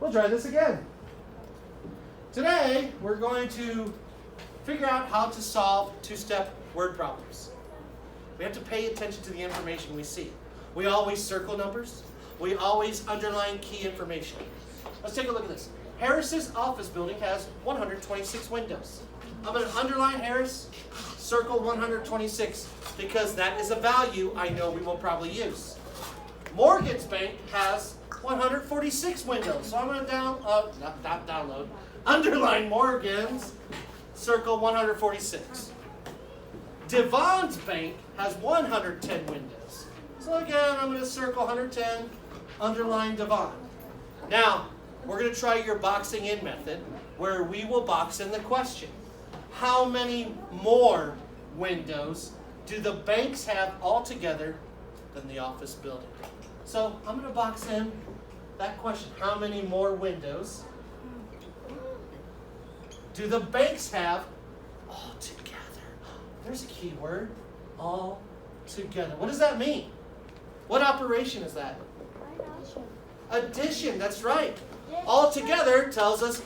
We'll try this again. Today, we're going to figure out how to solve two-step word problems. We have to pay attention to the information we see. We always circle numbers. We always underline key information. Let's take a look at this. Harris's office building has 126 windows. I'm going to underline Harris, circle 126, because that is a value I know we will probably use. Morgan's bank has 146 windows. So I'm going to underline Morgan's, circle 146. Devon's bank has 110 windows. So again, I'm going to circle 110, underline Devon. Now, we're going to try your boxing in method, where we will box in the question. How many more windows do the banks have altogether than the office building? So I'm going to box in that question. How many more windows do the banks have altogether? There's a key word, all together. What does that mean? What operation is that? Addition, that's right. All together tells us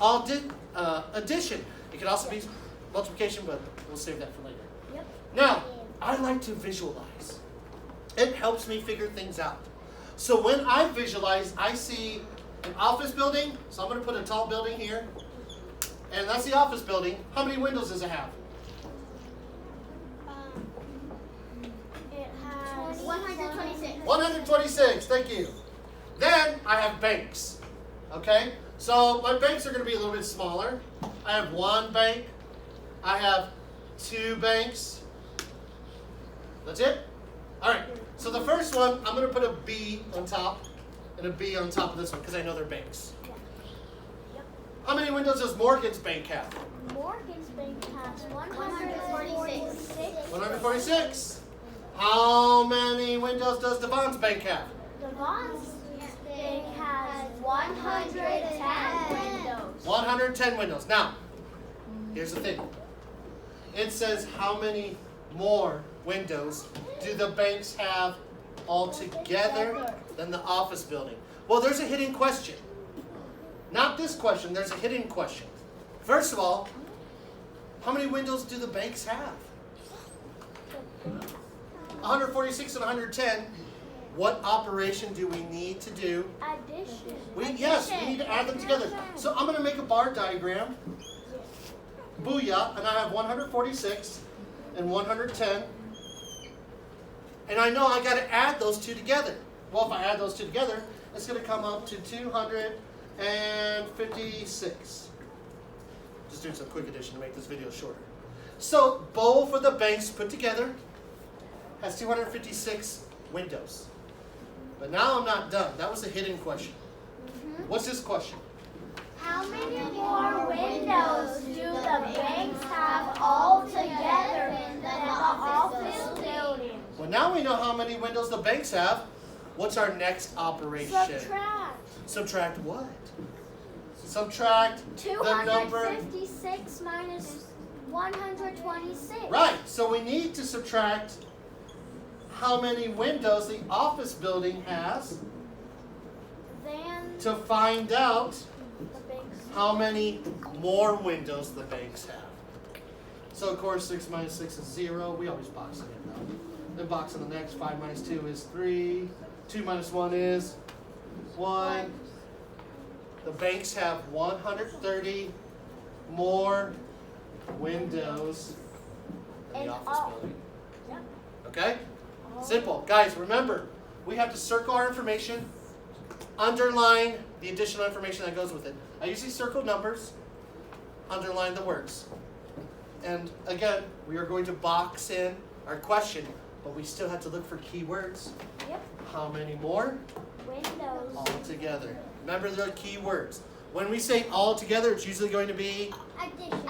addition. It could also be multiplication, but we'll save that for later. Yep. Now, I like to visualize. It helps me figure things out. So when I visualize, I see an office building. So I'm going to put a tall building here. And that's the office building. How many windows does it have? It has 126. 126, thank you. Then I have banks. Okay? So my banks are going to be a little bit smaller. I have one bank. I have two banks. That's it? All right. So the first one, I'm going to put a B on top and a B on top of this one because I know they're banks. Yep. How many windows does Morgan's bank have? Morgan's bank has 146. 146. How many windows does Devon's bank have? Devon's bank has 110 windows. 110 windows. Now, here's the thing. It says how many more windows do the banks have altogether than the office building? Well, there's a hidden question. Not this question, there's a hidden question. First of all, how many windows do the banks have? 146 and 110. What operation do we need to do? Addition. Yes, we need to add them together. So I'm going to make a bar diagram. Booyah, and I have 146 and 110. And I know I got to add those two together. Well, if I add those two together, it's going to come up to 256. Just doing some quick addition to make this video shorter. So both of the banks put together has 256 windows. But now I'm not done. That was a hidden question. What's this question? How many more windows do the banks have altogether than the office building? Well, now we know how many windows the banks have. What's our next operation? Subtract. Subtract what? Subtract the number. 256 minus 126. Right. So we need to subtract how many windows the office building has Then to find out the banks. how many more windows the banks have. So of course 6 minus 6 is 0. We always box it in though. Then box in the next. 5 minus 2 is 3. 2 minus 1 is 1. The banks have 130 more windows than the office building. Yep. Okay? Simple. Guys, remember, we have to circle our information, underline the additional information that goes with it. I usually circle numbers, underline the words. And again, we are going to box in our question, but we still have to look for key words. Yep. How many more? Windows. All together. Remember the key words. When we say all together, it's usually going to be,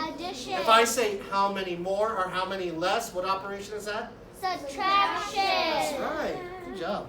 Addition. if I say how many more or how many less, what operation is that? Subtraction. That's right. Good job.